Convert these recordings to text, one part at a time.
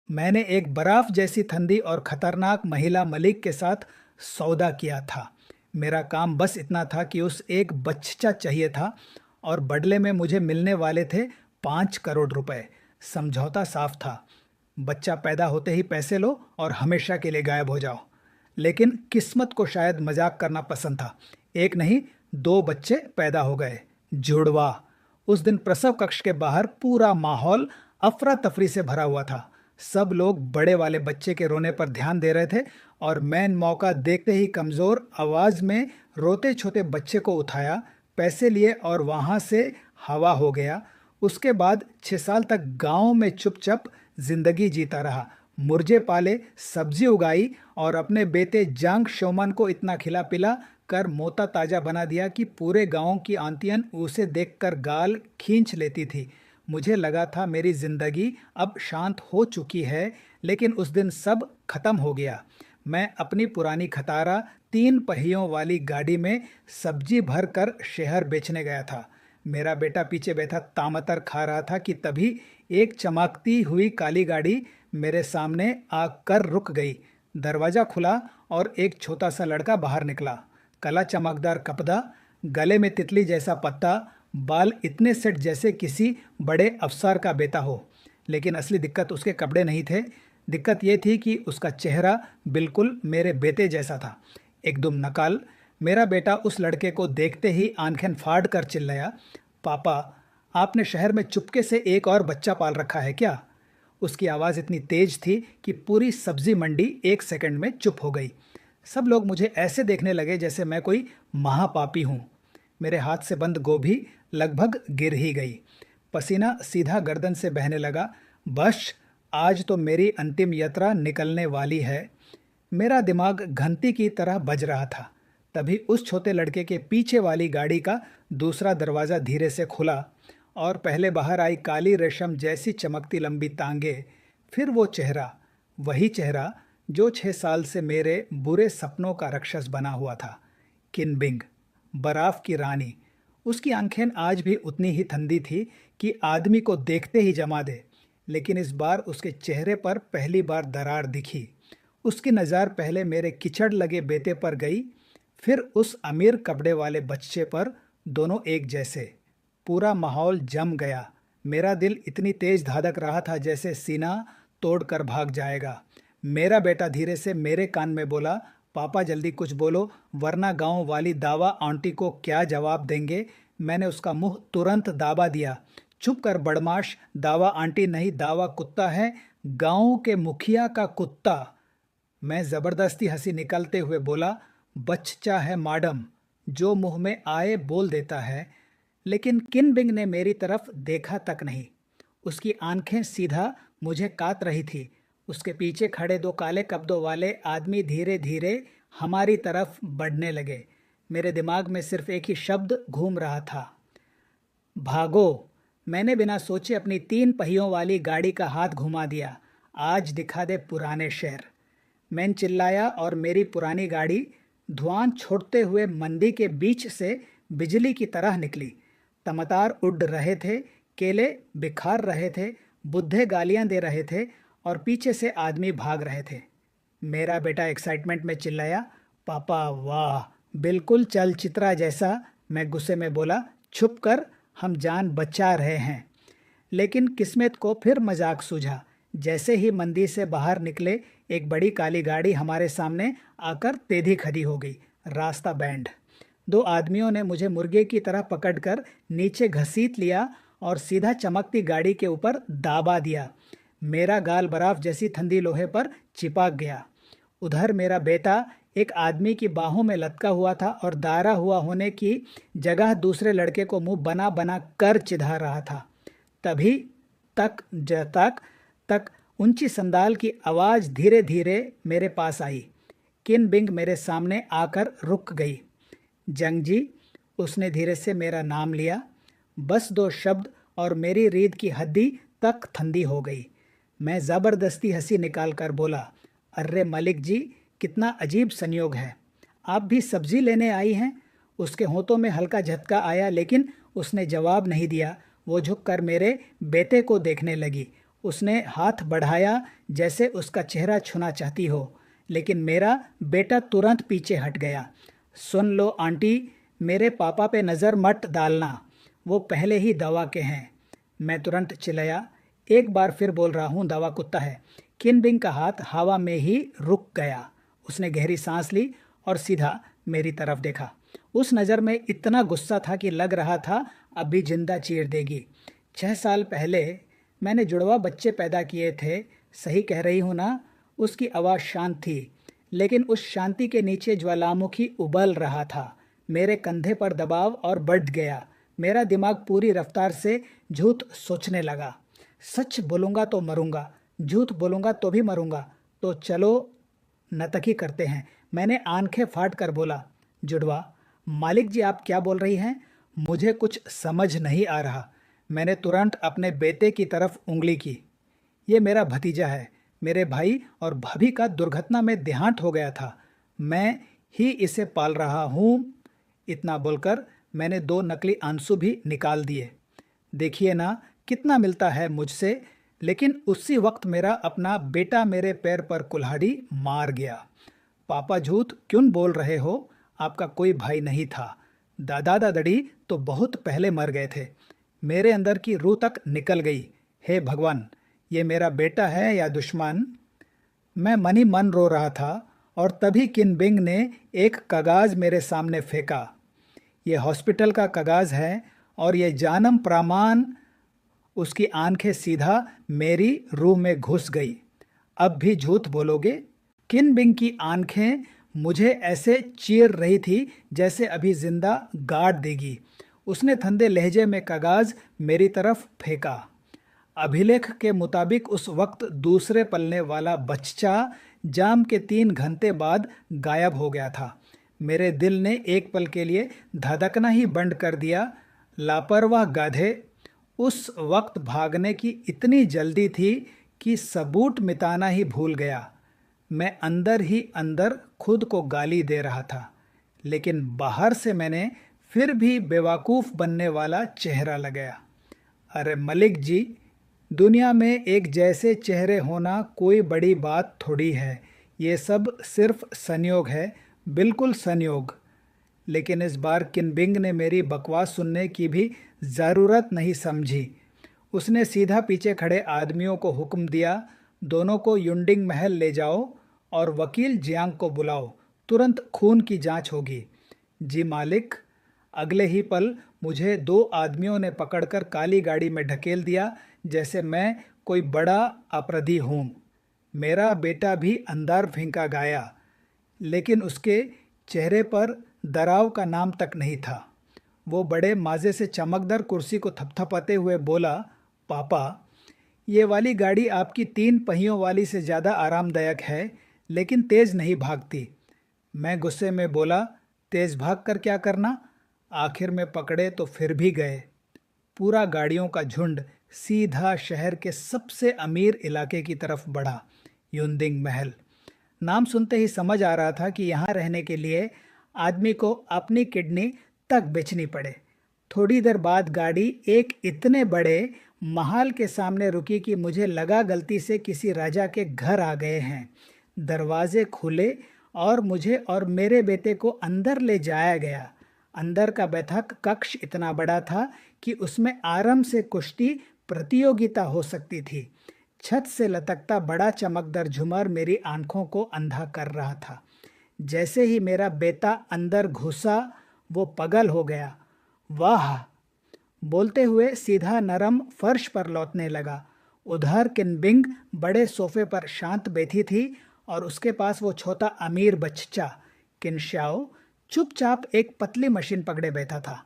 मैंने एक बर्फ जैसी ठंडी और खतरनाक महिला मलिक के साथ सौदा किया था। मेरा काम बस इतना था कि उस एक बच्चा चाहिए था और बदले में मुझे मिलने वाले थे 5 करोड़ रुपए। समझौता साफ था, बच्चा पैदा होते ही पैसे लो और हमेशा के लिए गायब हो जाओ। लेकिन किस्मत को शायद मजाक करना पसंद था। एक नहीं, दो बच्चे पैदा हो गए, जुड़वा। उस दिन प्रसव कक्ष के बाहर पूरा माहौल अफरा तफरी से भरा हुआ था। सब लोग बड़े वाले बच्चे के रोने पर ध्यान दे रहे थे और मैंने मौका देखते ही कमजोर आवाज में रोते छोटे बच्चे को उठाया, पैसे लिए और वहां से हवा हो गया। उसके बाद 6 साल तक गांव में चुपचाप जिंदगी जीता रहा। मुर्जे पाले, सब्जी उगाई और अपने बेटे जांग शोमन को इतना खिला पिला कर मोटा ताजा बना दिया कि पूरे गांव की आंटियां उसे देखकर गाल खींच लेती थी। मुझे लगा था मेरी जिंदगी अब शांत हो चुकी है, लेकिन उस दिन सब खत्म हो गया। मैं अपनी पुरानी खटारा 3 पहियों वाली गाड़ी में सब्जी भर कर शहर बेचने गया था। मेरा बेटा पीछे बैठा तामतर खा रहा था कि तभी एक चमकती हुई काली गाड़ी मेरे सामने आकर रुक गई। दरवाजा खुला और एक छोटा सा लड़का बाहर निकला। काला चमकदार कपड़ा, गले में तितली जैसा पत्ता, बाल इतने सेट जैसे किसी बड़े अफसर का बेटा हो। लेकिन असली दिक्कत उसके कपड़े नहीं थे। दिक्कत ये थी कि उसका चेहरा बिल्कुल मेरे बेटे जैसा था, एकदम नकल। मेरा बेटा उस लड़के को देखते ही आंखें फाड़ कर चिल्लाया, पापा, आपने शहर में चुपके से एक और बच्चा पाल रखा है क्या? उसकी आवाज़ इतनी तेज थी कि पूरी सब्जी मंडी 1 सेकंड में चुप हो गई। सब लोग मुझे ऐसे देखने लगे जैसे मैं कोई महापापी हूँ। मेरे हाथ से बंद गोभी लगभग गिर ही गई। पसीना सीधा गर्दन से बहने लगा। बस, आज तो मेरी अंतिम यात्रा निकलने वाली है। मेरा दिमाग घंटी की तरह बज रहा था। तभी उस छोटे लड़के के पीछे वाली गाड़ी का दूसरा दरवाज़ा धीरे से खुला और पहले बाहर आई काली रेशम जैसी चमकती लंबी टांगे। फिर वो चेहरा, वही चेहरा जो 6 साल से मेरे बुरे सपनों का राक्षस बना हुआ था। किनबिंग, बर्फ की रानी। उसकी आंखें आज भी उतनी ही ठंडी थी कि आदमी को देखते ही जमा दे। लेकिन इस बार उसके चेहरे पर पहली बार दरार दिखी। उसकी नज़र पहले मेरे किचड़ लगे बेटे पर गई, फिर उस अमीर कपड़े वाले बच्चे पर, दोनों एक जैसे। पूरा माहौल जम गया। मेरा दिल इतनी तेज धड़क रहा था जैसे सीना तोड़कर भाग जाएगा। मेरा बेटा धीरे से मेरे कान में बोला, पापा जल्दी कुछ बोलो, वरना गांव वाली दावा आंटी को क्या जवाब देंगे। मैंने उसका मुंह तुरंत दाबा दिया। चुप कर बदमाश, दावा आंटी नहीं, दावा कुत्ता है, गांव के मुखिया का कुत्ता। मैं जबरदस्ती हंसी निकालते हुए बोला, बच्चा है मैडम, जो मुंह में आए बोल देता है। लेकिन किनबिंग ने मेरी तरफ देखा तक नहीं। उसकी आंखें सीधा मुझे काट रही थी। उसके पीछे खड़े दो काले कपड़ों वाले आदमी धीरे धीरे हमारी तरफ बढ़ने लगे। मेरे दिमाग में सिर्फ एक ही शब्द घूम रहा था, भागो। मैंने बिना सोचे अपनी 3 पहियों वाली गाड़ी का हाथ घुमा दिया। आज दिखा दे पुराने शहर, मैंने चिल्लाया और मेरी पुरानी गाड़ी धुआं छोड़ते हुए मंदी के बीच से बिजली की तरह निकली। टमाटर उड़ रहे थे, केले बिखार रहे थे, बुड्ढे गालियां दे रहे थे और पीछे से आदमी भाग रहे थे। मेरा बेटा एक्साइटमेंट में चिल्लाया, पापा वाह, बिल्कुल चलचित्रा जैसा। मैं गुस्से में बोला, छुप कर, हम जान बचा रहे हैं। लेकिन किस्मत को फिर मजाक सूझा। जैसे ही मंदिर से बाहर निकले, एक बड़ी काली गाड़ी हमारे सामने आकर तेजी खड़ी हो गई। रास्ता बैंड। 2 आदमियों ने मुझे मुर्गे की तरह पकड़कर नीचे घसीट लिया और सीधा चमकती गाड़ी के ऊपर दाबा दिया। मेरा गाल बर्फ जैसी ठंडी लोहे पर चिपक गया। उधर मेरा बेटा एक आदमी की बाहों में लटका हुआ था और दारा हुआ होने की जगह दूसरे लड़के को मुंह बना बना कर चिढ़ा रहा था। तभी तक तक ऊंची संदाल की आवाज़ धीरे धीरे मेरे पास आई। किनबिंग मेरे सामने आकर रुक गई। जंग जी, उसने धीरे से मेरा नाम लिया। बस 2 शब्द और मेरी रीढ़ की हड्डी तक ठंडी हो गई। मैं ज़बरदस्ती हंसी निकाल कर बोला, अरे मलिक जी, कितना अजीब संयोग है, आप भी सब्जी लेने आई हैं। उसके होठों में हल्का झटका आया, लेकिन उसने जवाब नहीं दिया। वो झुककर मेरे बेटे को देखने लगी। उसने हाथ बढ़ाया जैसे उसका चेहरा छूना चाहती हो, लेकिन मेरा बेटा तुरंत पीछे हट गया। सुन लो आंटी, मेरे पापा पे नज़र मत डालना, वो पहले ही दवा के हैं। मैं तुरंत चिल्लाया, एक बार फिर बोल रहा हूँ, दवा कुत्ता है। किन बिंग का हाथ हवा में ही रुक गया। उसने गहरी सांस ली और सीधा मेरी तरफ देखा। उस नज़र में इतना गुस्सा था कि लग रहा था अभी जिंदा चीर देगी। 6 साल पहले मैंने जुड़वा बच्चे पैदा किए थे, सही कह रही हूँ ना? उसकी आवाज़ शांत थी, लेकिन उस शांति के नीचे ज्वालामुखी उबल रहा था। मेरे कंधे पर दबाव और बढ़ गया। मेरा दिमाग पूरी रफ्तार से झूठ सोचने लगा। सच बोलूँगा तो मरूंगा, झूठ बोलूँगा तो भी मरूंगा, तो चलो नतकी करते हैं। मैंने आंखें फाड़ कर बोला, जुड़वा मालिक जी आप क्या बोल रही हैं? मुझे कुछ समझ नहीं आ रहा। मैंने तुरंत अपने बेटे की तरफ उंगली की। ये मेरा भतीजा है, मेरे भाई और भाभी का दुर्घटना में देहांत हो गया था, मैं ही इसे पाल रहा हूँ। इतना बोलकर मैंने 2 नकली आंसू भी निकाल दिए। देखिए ना कितना मिलता है मुझसे। लेकिन उसी वक्त मेरा अपना बेटा मेरे पैर पर कुल्हाड़ी मार गया। पापा झूठ क्यों बोल रहे हो? आपका कोई भाई नहीं था। दादा दादी तो बहुत पहले मर गए थे। मेरे अंदर की रूह तक निकल गई। हे भगवान, ये मेरा बेटा है या दुश्मन? मैं मन ही मन रो रहा था और तभी किन बिंग ने एक कागज़ मेरे सामने फेंका। ये हॉस्पिटल का कागज़ है और ये जन्म प्रमाण। उसकी आंखें सीधा मेरी रूह में घुस गई। अब भी झूठ बोलोगे? किन बिंग की आंखें मुझे ऐसे चीर रही थी जैसे अभी जिंदा गाड़ देगी। उसने ठंडे लहजे में कागज़ मेरी तरफ फेंका। अभिलेख के मुताबिक उस वक्त दूसरे पलने वाला बच्चा जाम के 3 घंटे बाद गायब हो गया था। मेरे दिल ने एक पल के लिए धड़कना ही बंद कर दिया। लापरवाह गाधे, उस वक्त भागने की इतनी जल्दी थी कि सबूत मिटाना ही भूल गया। मैं अंदर ही अंदर खुद को गाली दे रहा था, लेकिन बाहर से मैंने फिर भी बेवकूफ़ बनने वाला चेहरा लगाया। अरे मलिक जी, दुनिया में एक जैसे चेहरे होना कोई बड़ी बात थोड़ी है। ये सब सिर्फ संयोग है, बिल्कुल संयोग। लेकिन इस बार किन बिंग ने मेरी बकवास सुनने की भी ज़रूरत नहीं समझी। उसने सीधा पीछे खड़े आदमियों को हुक्म दिया, दोनों को युंडिंग महल ले जाओ और वकील जियांग को बुलाओ, तुरंत खून की जांच होगी। जी मालिक। अगले ही पल मुझे 2 आदमियों ने पकड़कर काली गाड़ी में ढकेल दिया जैसे मैं कोई बड़ा अपराधी हूँ। मेरा बेटा भी अंदर फेंका गया, लेकिन उसके चेहरे पर डराव का नाम तक नहीं था। वो बड़े मज़े से चमकदार कुर्सी को थपथपाते हुए बोला, पापा, ये वाली गाड़ी आपकी 3 पहियों वाली से ज़्यादा आरामदायक है, लेकिन तेज़ नहीं भागती। मैं गुस्से में बोला, तेज़ भाग कर क्या करना? आखिर में पकड़े तो फिर भी गए। पूरा गाड़ियों का झुंड सीधा शहर के सबसे अमीर इलाके की तरफ बढ़ा, युंडिंग महल। नाम सुनते ही समझ आ रहा था कि यहाँ रहने के लिए आदमी को अपनी किडनी तक बेचनी पड़े। थोड़ी देर बाद गाड़ी एक इतने बड़े महल के सामने रुकी कि मुझे लगा गलती से किसी राजा के घर आ गए हैं। दरवाजे खुले और मुझे और मेरे बेटे को अंदर ले जाया गया। अंदर का बैठक कक्ष इतना बड़ा था कि उसमें आराम से कुश्ती प्रतियोगिता हो सकती थी। छत से लटकता बड़ा चमकदार झूमर मेरी आंखों को अंधा कर रहा था। जैसे ही मेरा बेटा अंदर घुसा, वो पागल हो गया। वाह बोलते हुए सीधा नरम फर्श पर लौटने लगा। उधर किनबिंग बड़े सोफे पर शांत बैठी थी और उसके पास वो छोटा अमीर बच्चा किनशाओ चुपचाप एक पतली मशीन पकड़े बैठा था।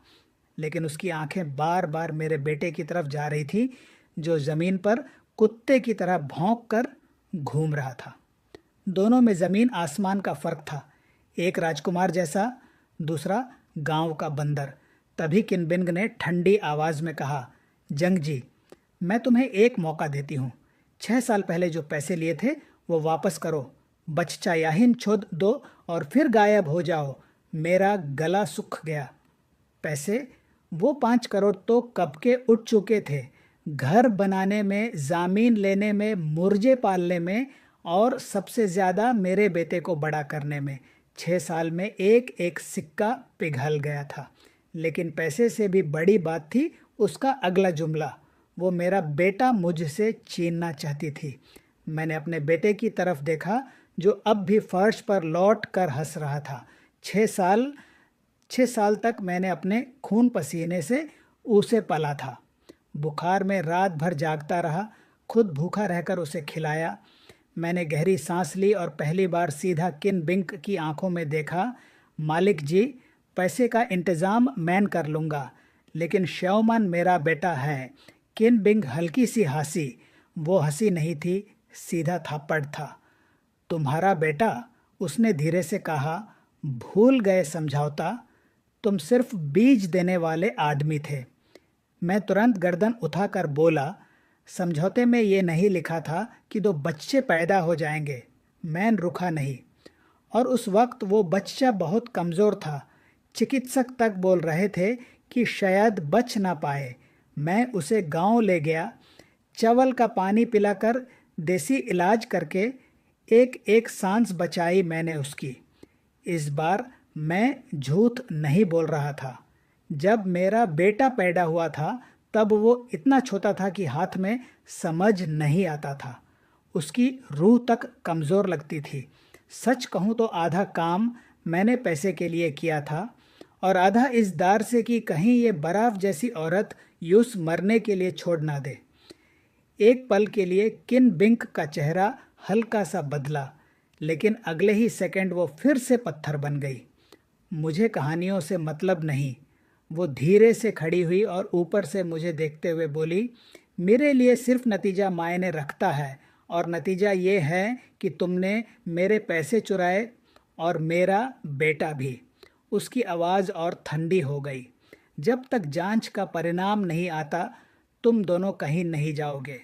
लेकिन उसकी आंखें बार बार मेरे बेटे की तरफ जा रही थी, जो ज़मीन पर कुत्ते की तरह भौंक कर घूम रहा था। दोनों में ज़मीन आसमान का फ़र्क था, एक राजकुमार जैसा, दूसरा गांव का बंदर। तभी किनबिंग ने ठंडी आवाज़ में कहा, जंग जी, मैं तुम्हें एक मौका देती हूँ। 6 साल पहले जो पैसे लिए थे वो वापस करो, बच्चा याहिन छोड़ दो और फिर गायब हो जाओ। मेरा गला सूख गया। पैसे? वो 5 करोड़ तो कब के उठ चुके थे। घर बनाने में, ज़मीन लेने में, मुर्गे पालने में और सबसे ज़्यादा मेरे बेटे को बड़ा करने में 6 साल में एक एक सिक्का पिघल गया था। लेकिन पैसे से भी बड़ी बात थी उसका अगला जुमला। वो मेरा बेटा मुझसे छीनना चाहती थी। मैंने अपने बेटे की तरफ देखा जो अब भी फर्श पर लौट कर हंस रहा था। 6 साल तक मैंने अपने खून पसीने से उसे पला था। बुखार में रात भर जागता रहा, खुद भूखा रहकर उसे खिलाया। मैंने गहरी सांस ली और पहली बार सीधा किन बिंग की आंखों में देखा। मालिक जी, पैसे का इंतज़ाम मैं कर लूँगा, लेकिन श्योमन मेरा बेटा है। किन बिंग हल्की सी हंसी। वो हंसी नहीं थी, सीधा थापड़ था। तुम्हारा बेटा, उसने धीरे से कहा। भूल गए समझौता, तुम सिर्फ बीज देने वाले आदमी थे। मैं तुरंत गर्दन उठाकर बोला, समझौते में ये नहीं लिखा था कि 2 बच्चे पैदा हो जाएंगे। मैं रुका नहीं। और उस वक्त वो बच्चा बहुत कमज़ोर था। चिकित्सक तक बोल रहे थे कि शायद बच ना पाए। मैं उसे गांव ले गया, चावल का पानी पिलाकर देसी इलाज करके एक एक सांस बचाई मैंने उसकी। इस बार मैं झूठ नहीं बोल रहा था। जब मेरा बेटा पैदा हुआ था तब वो इतना छोटा था कि हाथ में समझ नहीं आता था। उसकी रूह तक कमज़ोर लगती थी। सच कहूँ तो आधा काम मैंने पैसे के लिए किया था और आधा इस दार से कि कहीं ये बराफ जैसी औरत यूस मरने के लिए छोड़ ना दे। एक पल के लिए किन बिंग का चेहरा हल्का सा बदला, लेकिन अगले ही सेकंड वो फिर से पत्थर बन गई। मुझे कहानियों से मतलब नहीं। वो धीरे से खड़ी हुई और ऊपर से मुझे देखते हुए बोली, मेरे लिए सिर्फ नतीजा मायने रखता है और नतीजा ये है कि तुमने मेरे पैसे चुराए और मेरा बेटा भी। उसकी आवाज़ और ठंडी हो गई। जब तक जांच का परिणाम नहीं आता तुम दोनों कहीं नहीं जाओगे।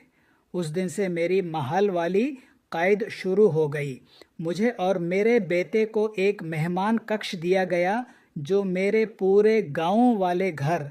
उस दिन से मेरी महल वाली कैद शुरू हो गई। मुझे और मेरे बेटे को एक मेहमान कक्ष दिया गया जो मेरे पूरे गांव वाले घर